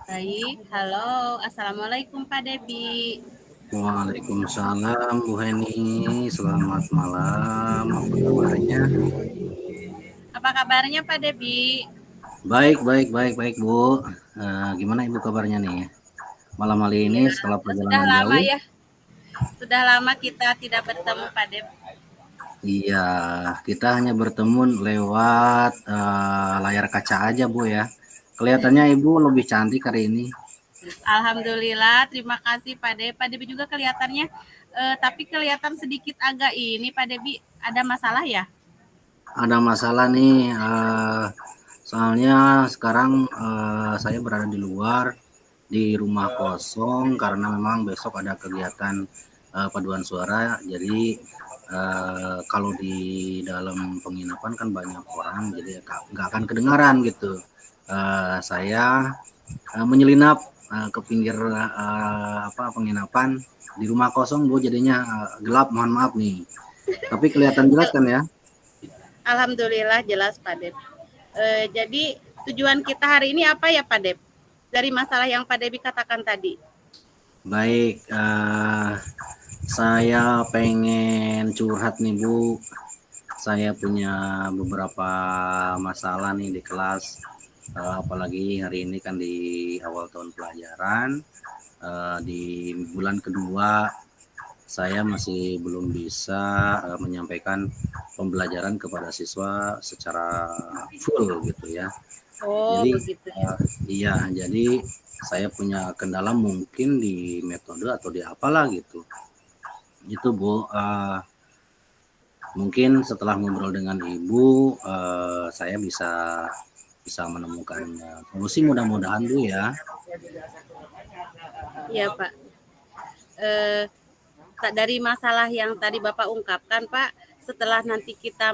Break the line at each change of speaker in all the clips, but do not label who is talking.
Baik, halo, assalamualaikum Pak Debi.
Waalaikumsalam Bu Heni, selamat malam. Apa kabarnya?
Apa kabarnya Pak Debi?
Baik, baik, baik, baik Bu. Gimana Ibu kabarnya nih? Malam hari ini
Iya,
setelah
sudah
perjalanan
lama
jauh?
ya, sudah lama kita tidak bertemu Pak Debi.
Iya, kita hanya bertemu lewat layar kaca aja Bu ya. Kelihatannya Ibu lebih cantik hari ini.
Alhamdulillah, terima kasih Pak Debi. Pak Debi juga kelihatannya, tapi kelihatan sedikit agak ini Pak Debi, ada masalah ya?
Ada masalah nih, soalnya sekarang saya berada di luar, di rumah kosong karena memang besok ada kegiatan paduan suara. Jadi kalau di dalam penginapan kan banyak orang, jadi nggak akan kedengaran gitu. Saya menyelinap ke pinggir penginapan di rumah kosong Bu, jadinya gelap. Mohon maaf nih. Tapi kelihatan jelas kan ya?
Alhamdulillah jelas Pak Debi. Jadi tujuan kita hari ini apa ya Pak Debi? Dari masalah yang Pak Debi katakan tadi.
Baik, saya pengen curhat nih Bu. Saya punya beberapa masalah nih di kelas, apalagi hari ini kan di awal tahun pelajaran, di bulan kedua saya masih belum bisa menyampaikan pembelajaran kepada siswa secara full gitu ya.
Oh,
Jadi
begitu ya.
iya, jadi saya punya kendala mungkin di metode atau di apalah gitu. Itu Bu, mungkin setelah ngobrol dengan Ibu, saya bisa bisa menemukan solusi mudah-mudahan Bu ya.
Iya Pak. Eh, dari masalah yang tadi Bapak ungkapkan, Pak, setelah nanti kita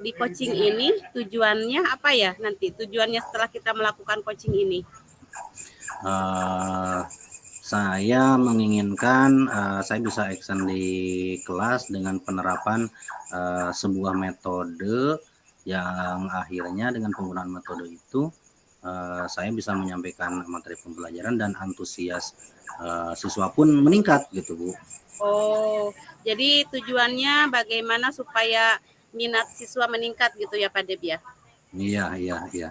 di coaching ini, tujuannya apa ya nanti? Tujuannya setelah kita melakukan coaching ini?
Uh, saya menginginkan saya bisa action di kelas dengan penerapan sebuah metode yang akhirnya dengan penggunaan metode itu saya bisa menyampaikan materi pembelajaran dan antusias siswa pun meningkat gitu Bu.
Oh, jadi tujuannya bagaimana supaya minat siswa meningkat gitu ya Pak Debi ya?
Iya, iya, iya.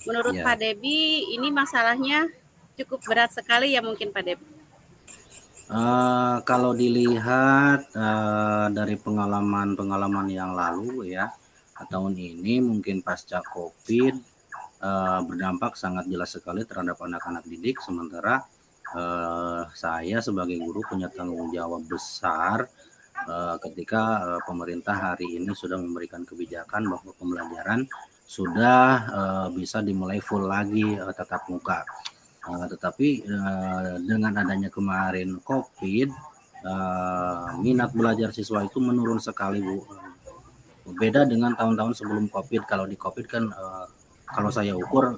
Menurut
Ya.
Pak Debi ini masalahnya cukup berat sekali ya mungkin Pak Debi?
Kalau dilihat dari pengalaman-pengalaman yang lalu ya, tahun ini mungkin pasca COVID berdampak sangat jelas sekali terhadap anak-anak didik. Sementara saya sebagai guru punya tanggung jawab besar ketika pemerintah hari ini sudah memberikan kebijakan bahwa pembelajaran sudah bisa dimulai full lagi tatap muka. Tetapi dengan adanya kemarin COVID, minat belajar siswa itu menurun sekali Bu. Beda dengan tahun-tahun sebelum COVID. Kalau di COVID kan kalau saya ukur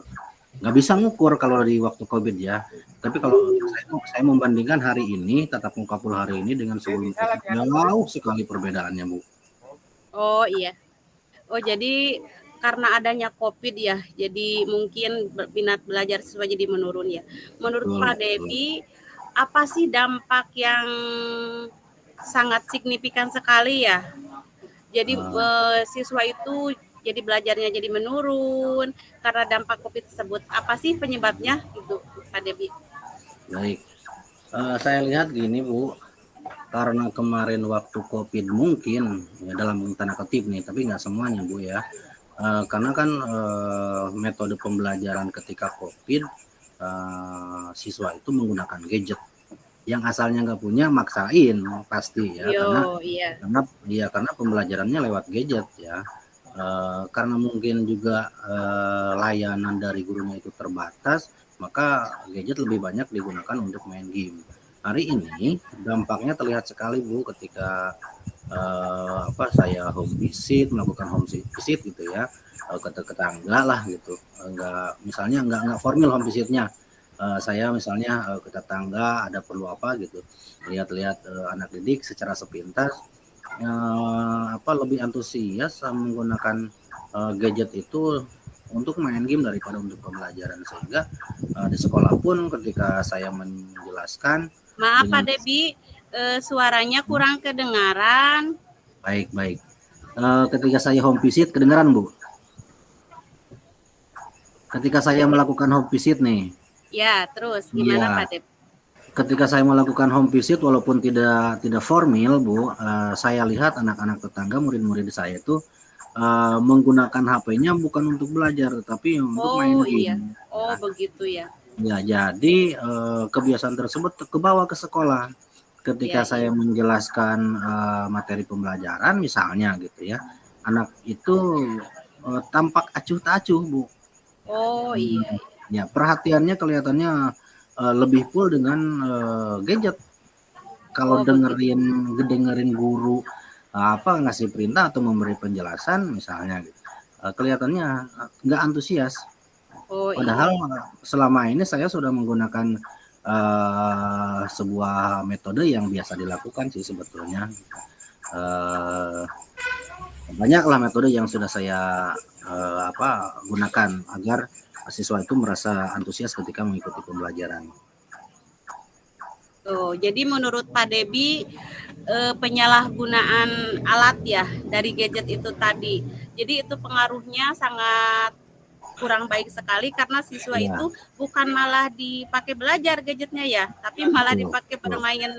nggak bisa ngukur kalau di waktu COVID ya. Tapi kalau saya membandingkan hari ini tatap muka full hari ini dengan sebelum COVID, jauh sekali perbedaannya Bu.
Oh iya. Oh jadi karena adanya COVID ya, jadi mungkin minat belajar siswa jadi menurun ya. Menurut
Betul,
Pak
betul.
Debi, apa sih dampak yang sangat signifikan sekali ya? Jadi
Uh,
siswa itu jadi belajarnya jadi menurun karena dampak COVID tersebut. Apa sih penyebabnya itu Pak Debi?
Baik, saya lihat gini Bu, karena kemarin waktu COVID mungkin ya dalam tanda kutip nih, tapi nggak semuanya Bu ya. Karena kan metode pembelajaran ketika COVID siswa itu menggunakan gadget yang asalnya nggak punya maksain pasti ya
Yo,
karena
iya.
karena pembelajarannya lewat gadget ya. Karena mungkin juga layanan dari gurunya itu terbatas, maka gadget lebih banyak digunakan untuk main game. Hari ini dampaknya terlihat sekali Bu ketika saya home visit, melakukan home visit gitu ya, ke tetangga lah gitu. Misalnya nggak formal home visitnya. Saya misalnya ke tetangga ada perlu apa gitu, lihat-lihat anak didik secara sepintas lebih antusias menggunakan gadget itu untuk main game daripada untuk pembelajaran, sehingga di sekolah pun ketika saya menjelaskan
Maaf Pak
dengan
Debi, suaranya kurang kedengaran.
baik. Ketika saya home visit kedengaran Bu? Ketika saya melakukan home visit nih,
Ya, terus gimana
iya,
Pak Debi?
ketika saya melakukan home visit walaupun tidak formal Bu, saya lihat anak-anak tetangga, murid-murid saya itu menggunakan HP-nya bukan untuk belajar, tapi untuk main
Oh iya,
game.
oh
Ya,
begitu ya.
ya jadi kebiasaan tersebut kebawa ke sekolah. Ketika
Ya,
saya
iya.
menjelaskan materi pembelajaran misalnya gitu ya, anak itu tampak acuh tak acuh Bu.
Oh iya, iya.
Ya, perhatiannya kelihatannya lebih full dengan gadget. Kalau
Oh begitu.
dengerin guru apa ngasih perintah atau memberi penjelasan misalnya gitu, kelihatannya nggak antusias.
Oh iya.
Padahal selama ini saya sudah menggunakan sebuah metode yang biasa dilakukan sih sebetulnya. Eh, Banyaklah metode yang sudah saya gunakan agar siswa itu merasa antusias ketika mengikuti pembelajaran.
Oh, jadi menurut Pak Debi penyalahgunaan alat ya dari gadget itu tadi. Jadi itu pengaruhnya sangat kurang baik sekali karena siswa
Ya,
itu bukan malah dipakai belajar gadgetnya ya, tapi malah
betul,
dipakai
betul,
bermain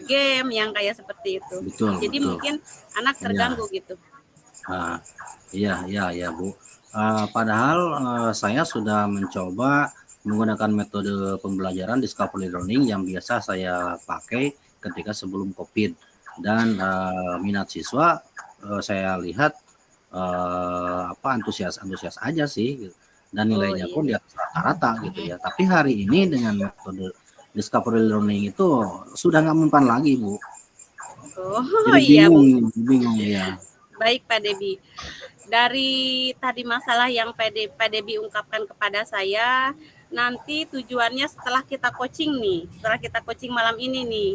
game yang kayak seperti itu.
betul,
Jadi
betul.
mungkin anak
Ya,
terganggu gitu.
iya Bu. Padahal saya sudah mencoba menggunakan metode pembelajaran discovery learning yang biasa saya pakai ketika sebelum COVID, dan minat siswa saya lihat antusias aja sih gitu. Dan
Oh
nilainya
iya.
pun di atas rata-rata gitu ya. Tapi hari ini dengan metode discovery learning itu sudah nggak mempan lagi Bu.
Oh
Jadi
iya Bu.
bingung ya.
Baik Pak Debi. Dari tadi masalah yang Pak Debi ungkapkan kepada saya, nanti tujuannya setelah kita coaching nih, setelah kita coaching malam ini nih,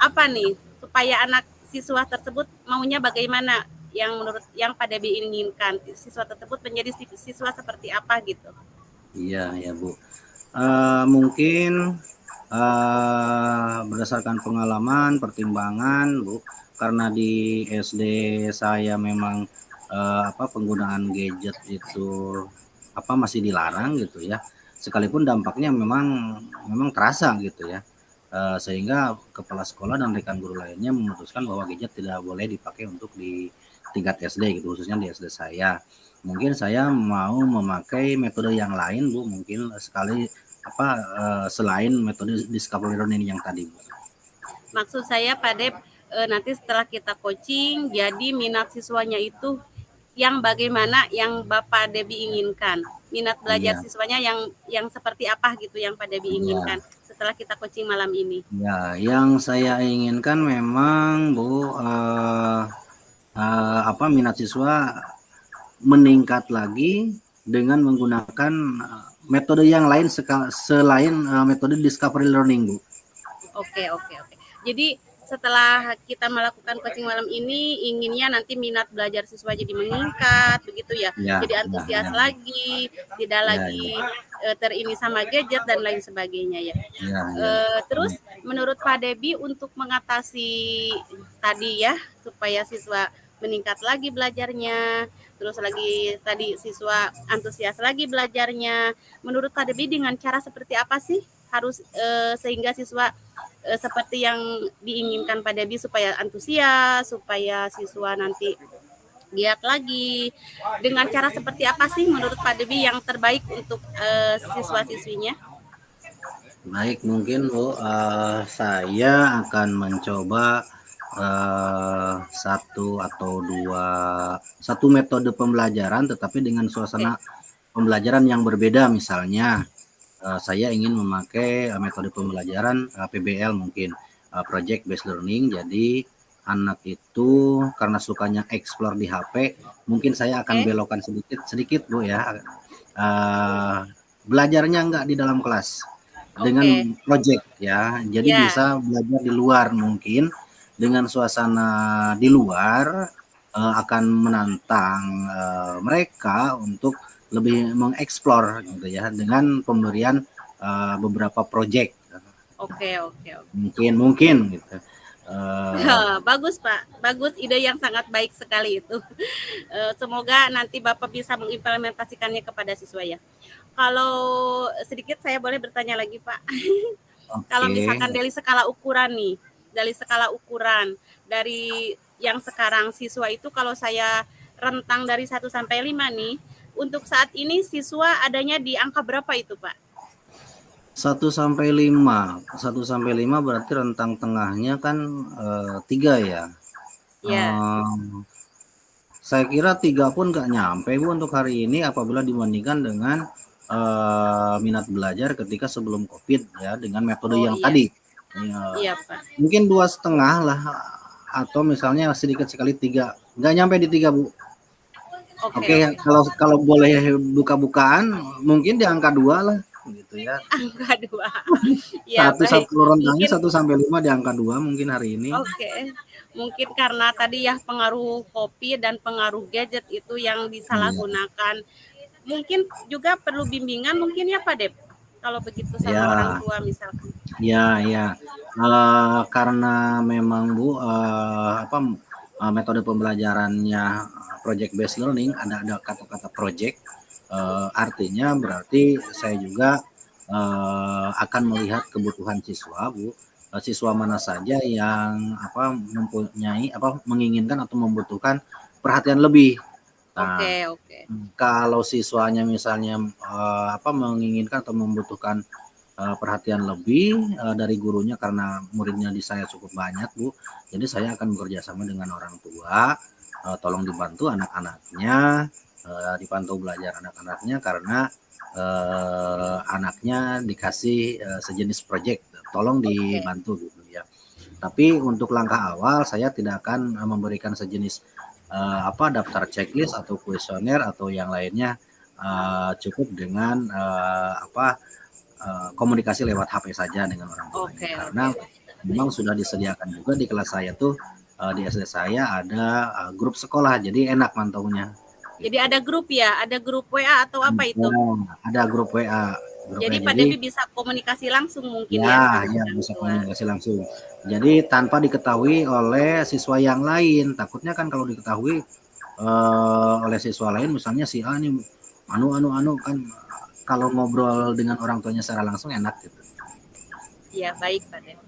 apa nih supaya anak siswa tersebut maunya bagaimana yang menurut yang Pak Debi inginkan siswa tersebut menjadi siswa seperti apa gitu.
Iya ya Bu. Mungkin berdasarkan pengalaman, pertimbangan Bu, karena di SD saya memang penggunaan gadget itu masih dilarang gitu ya. Sekalipun dampaknya memang terasa gitu ya. Sehingga kepala sekolah dan rekan guru lainnya memutuskan bahwa gadget tidak boleh dipakai untuk di tingkat SD gitu, khususnya di SD saya. Mungkin saya mau memakai metode yang lain Bu, mungkin sekali selain metode discovery learning yang tadi Bu.
Maksud saya Pak Dep, nanti setelah kita coaching, jadi minat siswanya itu yang bagaimana yang Bapak Debi inginkan. Minat belajar
Iya,
siswanya yang seperti apa gitu yang Pak Debi
iya.
inginkan setelah kita coaching malam ini.
Ya, yang saya inginkan memang Bu, minat siswa meningkat lagi dengan menggunakan metode yang lain selain metode discovery learning Bu.
Oke, oke, oke. Jadi setelah kita melakukan coaching malam ini, inginnya nanti minat belajar siswa jadi meningkat, begitu ya?
Ya,
Jadi
ya,
antusias
ya,
lagi, tidak
ya,
lagi terini sama gadget dan lain sebagainya ya.
ya, ya.
Terus menurut Pak Debi untuk mengatasi tadi ya, supaya siswa meningkat lagi belajarnya, terus lagi tadi siswa antusias lagi belajarnya, menurut Pak Debi dengan cara seperti apa sih harus sehingga siswa seperti yang diinginkan Pak Debi supaya antusias, supaya siswa nanti giat lagi. Dengan cara seperti apa sih menurut Pak Debi yang terbaik untuk siswa-siswinya?
Baik, mungkin Bu, saya akan mencoba satu metode pembelajaran, tetapi dengan suasana pembelajaran yang berbeda. Misalnya, saya ingin memakai metode pembelajaran PBL mungkin, project based learning. Jadi anak itu karena sukanya explore di HP, mungkin saya akan belokkan sedikit Bu ya. Belajarnya enggak di dalam kelas dengan project ya. Jadi bisa belajar di luar mungkin dengan suasana di luar. akan menantang mereka untuk lebih mengeksplor gitu ya dengan pemberian beberapa proyek
Oke, oke, oke.
mungkin gitu.
Bagus Pak, bagus, ide yang sangat baik sekali itu. Semoga nanti Bapak bisa mengimplementasikannya kepada siswa ya. Kalau sedikit saya boleh bertanya lagi Pak. Kalau
Oke,
misalkan dari skala ukuran dari yang sekarang siswa itu, kalau saya rentang dari 1 sampai 5 nih, untuk saat ini siswa adanya di angka berapa itu Pak?
1 sampai 5 berarti rentang tengahnya kan 3 ya.
Ya,
Saya kira 3 pun nggak nyampe Bu untuk hari ini apabila dibandingkan dengan minat belajar ketika sebelum COVID ya dengan metode
oh
yang
iya,
tadi. Ya,
iya Pak.
mungkin 2,5 lah atau misalnya sedikit sekali 3, nggak nyampe di 3 Bu.
Oke,
Oke,
oke.
kalau boleh buka-bukaan mungkin di angka 2 lah gitu ya.
Angka 2. Ya baik.
Satu rentangnya
Mungkin
1 sampai 5 di angka 2 mungkin hari ini.
oke. Mungkin karena tadi ya pengaruh kopi dan pengaruh gadget itu yang
Iya.
disalahgunakan. Mungkin juga perlu bimbingan mungkin ya Pak Dep. Kalau begitu sama orang
Ya,
tua misalkan.
ya. Karena memang Bu metode pembelajarannya project based learning ada kata-kata project artinya berarti saya juga akan melihat kebutuhan siswa Bu. Siswa mana saja yang mempunyai menginginkan atau membutuhkan perhatian lebih.
Oke,
Nah,
oke.
kalau siswanya misalnya menginginkan atau membutuhkan perhatian lebih dari gurunya karena muridnya di saya cukup banyak Bu. Jadi saya akan bekerja sama dengan orang tua, tolong dibantu anak-anaknya, dipantau belajar anak-anaknya karena anaknya dikasih sejenis proyek, tolong
Oke.
dibantu gitu ya. Tapi untuk langkah awal saya tidak akan memberikan sejenis daftar checklist atau kuesioner atau yang lainnya, cukup dengan komunikasi lewat HP saja dengan orang tuanya.
Oke,
Karena
oke.
memang sudah disediakan juga di kelas saya tuh di SD saya ada grup sekolah, jadi enak mantaunya.
Jadi
Gitu.
ada grup WA atau apa itu?
Ada grup WA,
Jadi Pak
Jadi
Debi bisa komunikasi langsung mungkin ya sama
ya
orang
bisa
tua.
komunikasi langsung. Jadi tanpa diketahui oleh siswa yang lain. Takutnya kan kalau diketahui oleh siswa lain, misalnya si A nih anu kan kalau ngobrol dengan orang tuanya secara langsung enak gitu.
Ya, baik Pak Debi.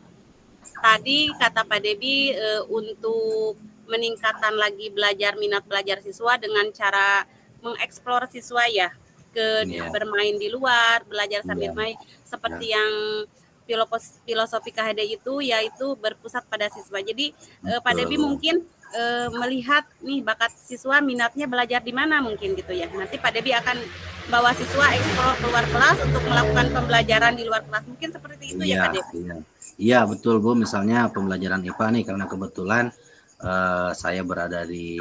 Tadi kata Pak Debi untuk meningkatkan lagi minat belajar siswa dengan cara mengeksplor siswa ya ke
Iya,
bermain di luar, belajar
iya,
sambil main
iya,
seperti yang filosofi KHD itu yaitu berpusat pada siswa. Jadi Pak Debi
betul.
mungkin melihat nih bakat siswa minatnya belajar di mana mungkin gitu ya. Nanti Pak Debi akan bawa siswa eksplor keluar kelas untuk melakukan pembelajaran di luar kelas. Mungkin seperti itu ya Pak
Iya,
Debi.
iya. Iya, betul Bu. Misalnya pembelajaran IPA nih karena kebetulan saya berada di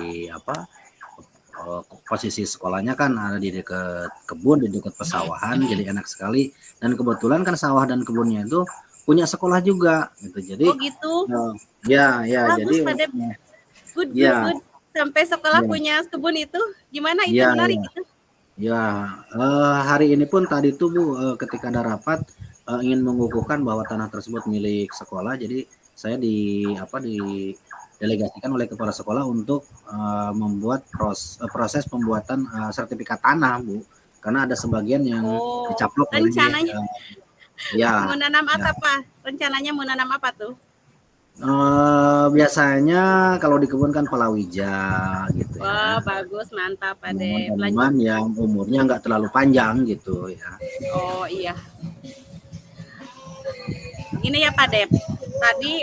posisi sekolahnya kan ada di dekat kebun, di dekat pesawahan, jadi enak sekali. Dan kebetulan kan sawah dan kebunnya itu punya sekolah juga, gitu. Jadi,
Oh gitu.
ya,
Bagus
jadi,
Pak Dep. Good, good,
ya,
good. Sampai sekolah
ya,
punya kebun itu. Gimana itu
ya,
menarik
ya,
itu?
ya. Hari ini pun tadi tuh Bu, ketika ada rapat ingin mengukuhkan bahwa tanah tersebut milik sekolah, jadi saya didelegasikan oleh kepala sekolah untuk membuat proses pembuatan sertifikat tanah Bu, karena ada sebagian yang
Oh,
dicaplok oleh
rencananya
ya,
menanam
ya.
apa? Rencananya menanam apa tuh?
Biasanya kalau di kebun kan palawija gitu
Wah,
ya,
bagus, mantap Pak Dep. Lanjut.
tanaman yang umurnya nggak terlalu panjang gitu ya.
Oh iya. Gini ya Pak Dep. Tadi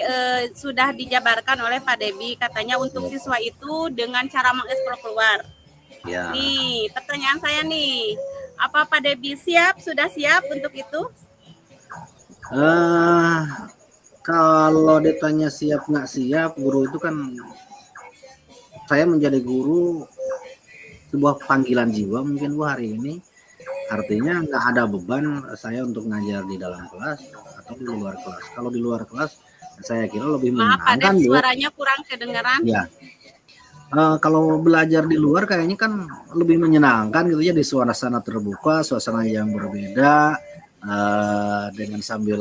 sudah dijabarkan oleh Pak Debi katanya untuk
Ya,
siswa itu dengan cara mengeksplor keluar.
ya.
Nih, pertanyaan saya nih. Apa Pak Debi sudah siap untuk itu?
Eh, Kalau ditanya siap nggak siap, guru itu kan saya menjadi guru sebuah panggilan jiwa mungkin Bu hari ini. Artinya nggak ada beban saya untuk ngajar di dalam kelas atau di luar kelas. Kalau di luar kelas saya kira lebih
Maaf Pak
menyenangkan
Dep,
Bu.
suaranya kurang kedengaran.
Ya, Kalau belajar di luar kayaknya kan lebih menyenangkan gitu ya, di suasana terbuka, suasana yang berbeda, dengan sambil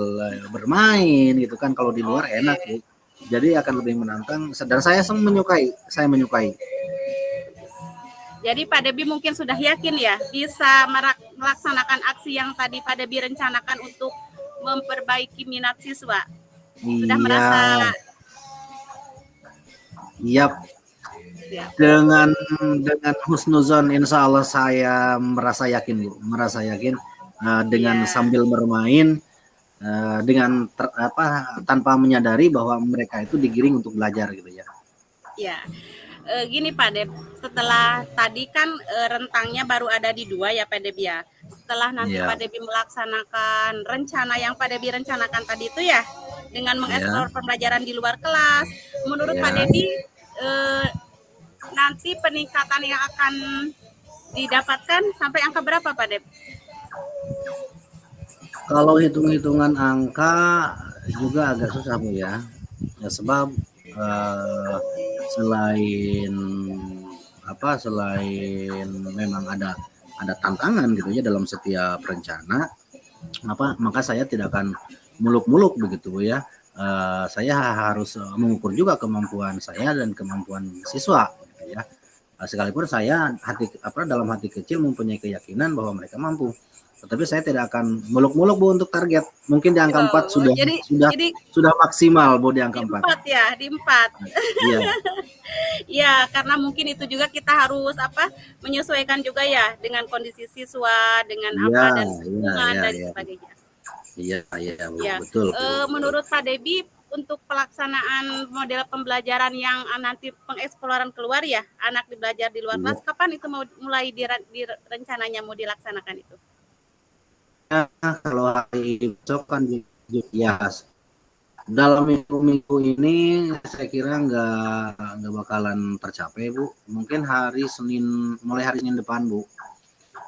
bermain gitu kan. Kalau di luar enak
Oke.
Bu. Jadi akan lebih menantang dan saya menyukai.
Jadi Pak Debi mungkin sudah yakin ya bisa melaksanakan aksi yang tadi Pak Debi rencanakan untuk memperbaiki minat siswa. Sudah
Iya,
merasa
iya,
ya.
dengan husnuzon insya Allah saya merasa yakin Bu, merasa yakin dengan
Ya,
sambil bermain, dengan tanpa menyadari bahwa mereka itu digiring untuk belajar gitu ya.
ya. Gini Pak Deb, setelah tadi kan rentangnya baru ada di 2 ya Pak Deb ya. Setelah nanti
Iya,
Pak Debi melaksanakan rencana yang Pak Debi rencanakan tadi itu ya, dengan
iya,
mengeksplor pembelajaran di luar kelas, menurut Pak
iya.
Debi nanti peningkatan yang akan didapatkan sampai angka berapa Pak Deb?
Kalau hitung-hitungan angka juga agak susah Bu ya. Ya sebab eh, selain selain memang ada tantangan gitu ya dalam setiap rencana, maka saya tidak akan muluk-muluk begitu Bu ya. Saya harus mengukur juga kemampuan saya dan kemampuan siswa gitu ya. Sekalipun saya dalam hati kecil mempunyai keyakinan bahwa mereka mampu, tetapi saya tidak akan muluk-muluk Bu untuk target. Mungkin di angka 4
Oh,
sudah
jadi
sudah
jadi
sudah maksimal Bu di
di
angka 4.
4 ya, di 4.
Iya,
Ya, karena mungkin itu juga kita harus menyesuaikan juga ya dengan kondisi siswa, dengan
iya,
dan
iya,
lingkungan
iya,
dan
iya,
sebagainya.
iya, iya Bu,
Ya,
betul Bu.
menurut Pak Debi untuk pelaksanaan model pembelajaran yang nanti pengeksploran keluar ya, anak belajar di luar
Iya.
kelas, kapan itu mau mulai rencananya mau dilaksanakan itu?
Ya, kalau hari besok kan ya dalam minggu ini saya kira nggak bakalan tercapai Bu. Mungkin mulai hari Senin depan Bu.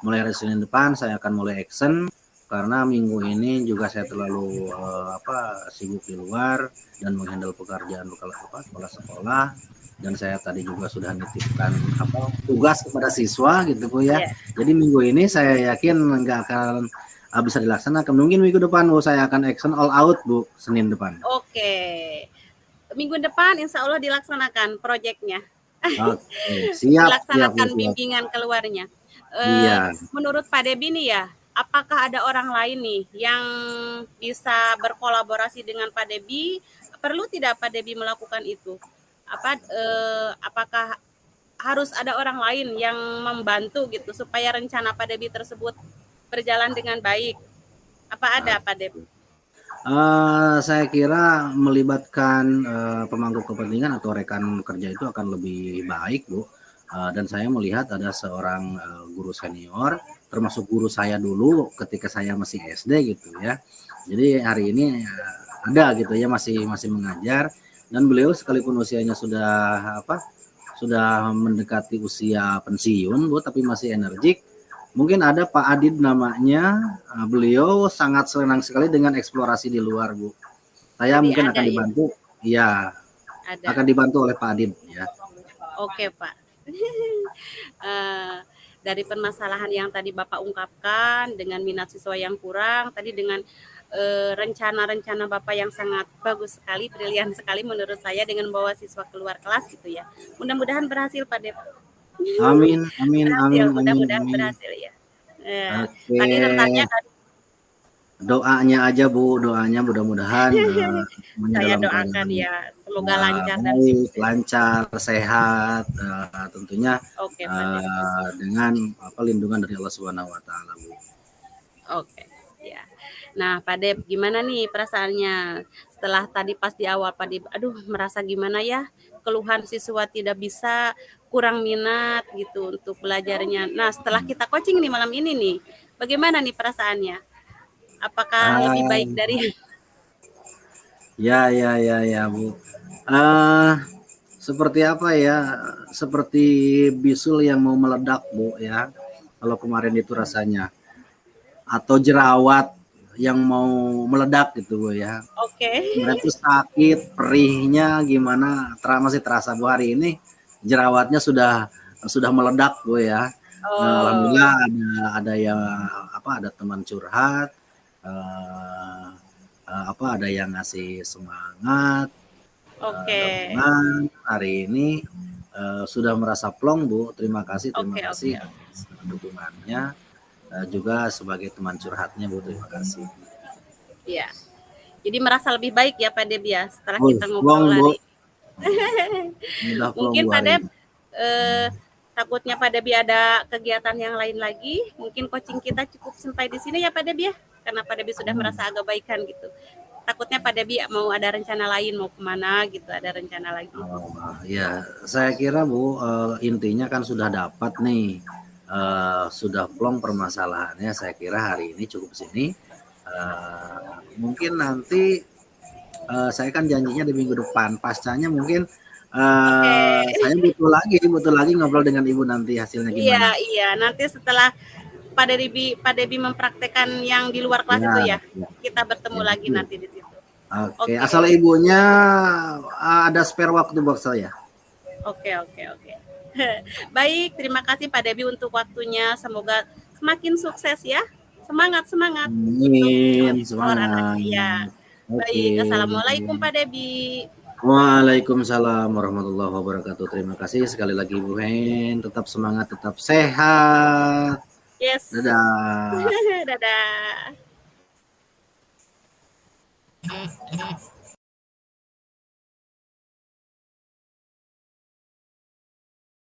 Mulai hari Senin depan saya akan mulai action karena minggu ini juga saya terlalu sibuk di luar dan menghandle pekerjaan kepala sekolah, dan saya tadi juga sudah nitipkan tugas kepada siswa gitu Bu ya.
Ya.
Jadi minggu ini saya yakin nggak akan bisa dilaksanakan. Mungkin minggu depan Bu saya akan action all out Bu, Senin depan.
Oke. Minggu depan insya Allah dilaksanakan proyeknya.
Oke, siap, siap,
Dilaksanakan
siap.
bimbingan keluarnya.
Iya.
Menurut Pak Debi nih ya, apakah ada orang lain nih yang bisa berkolaborasi dengan Pak Debi? Perlu tidak Pak Debi melakukan itu? Apakah harus ada orang lain yang membantu gitu supaya rencana Pak Debi tersebut berjalan dengan baik? Apa ada Pak Deb?
Saya kira melibatkan pemangku kepentingan atau rekan kerja itu akan lebih baik Bu. Dan saya melihat ada seorang guru senior, termasuk guru saya dulu ketika saya masih SD gitu ya. Jadi hari ini ada gitu ya, masih masih mengajar, dan beliau sekalipun usianya sudah mendekati usia pensiun Bu, tapi masih energik. Mungkin ada Pak Adib namanya, beliau sangat senang sekali dengan eksplorasi di luar Bu. Saya
Jadi
mungkin
ada
akan
ya,
dibantu, ya
ada.
akan dibantu oleh Pak Adib ya.
Oke Pak. Dari permasalahan yang tadi Bapak ungkapkan dengan minat siswa yang kurang, tadi dengan rencana-rencana Bapak yang sangat bagus sekali, brilian sekali menurut saya dengan membawa siswa keluar kelas gitu ya. Mudah-mudahan berhasil Pak Dep.
Amin, amin,
Berhasil,
amin, amin,
mudah-mudahan
amin.
berhasil ya.
Oke,
Tadi rentangnya
doanya aja Bu, doanya mudah-mudahan semuanya
saya
dalam
doakan
keadaan
ya, semoga lancar dan
baik,
sukses.
lancar, sehat, tentunya
Oke Pak Dep.
dengan lindungan dari Allah Subhanahu Wa Taala Bu.
Oke, ya. Nah, Pak Dep, gimana nih perasaannya setelah tadi pas di awal Pak Dep, aduh merasa gimana ya, keluhan siswa tidak bisa, kurang minat gitu untuk belajarnya. Nah, setelah kita coaching nih malam ini nih, bagaimana nih perasaannya? Apakah lebih baik
Ah,
dari
ya, ya, ya, ya, Bu. Seperti apa ya? Seperti bisul yang mau meledak, Bu, ya. Kalau kemarin itu rasanya, atau jerawat yang mau meledak gitu, Bu, ya.
Oke,
Kemarin itu sakit, perihnya gimana? Masih terasa Bu hari ini. jerawatnya sudah meledak Bu ya.
Oh,
Alhamdulillah ada yang ada teman curhat, eh, ada yang ngasih semangat,
oke.
gabungan hari ini sudah merasa plong Bu. Terima
Oke, oke,
kasih
oke.
atas dukungannya, juga sebagai teman curhatnya Bu, terima kasih.
Iya. Jadi merasa lebih baik ya Pak Deb ya setelah
Oh,
kita
plong
ngobrol
Bu,
hari.
udah plong
Mungkin
Bu
Pak
hari
Deb
ini.
eh, takutnya Pak Debi ada kegiatan yang lain lagi. Mungkin coaching kita cukup sampai di sini ya Pak Debi ya. Karena Pak Debi sudah merasa agak baikan gitu. Takutnya Pak Debi mau ada rencana lain mau kemana gitu, ada rencana lagi.
Oh, ya, saya kira Bu, intinya kan sudah dapat nih, sudah plong permasalahannya. Saya kira hari ini cukup sini. Mungkin nanti saya kan janjinya di minggu depan, pascanya mungkin
Oke.
saya butuh lagi ngobrol dengan Ibu nanti hasilnya
Iya,
gimana.
iya. Nanti setelah Pak Debi mempraktekkan yang di luar kelas
Ya,
itu ya.
ya,
Kita bertemu
ya
lagi
betul.
nanti di situ.
Oke,
Oke.
asal ibunya ada spare waktu buat saya.
Oke, oke, oke. Baik, terima kasih Pak Debi untuk waktunya. Semoga semakin sukses ya. Semangat, semangat untuk
Amin,
keluar anak.
semangat.
Ya.
Oke.
Baik, Assalamualaikum Pak Debi.
Waalaikumsalam warahmatullahi wabarakatuh. Terima kasih sekali lagi Bu Hen. Tetap semangat, tetap sehat.
Yes.
Dadah.
Dadah.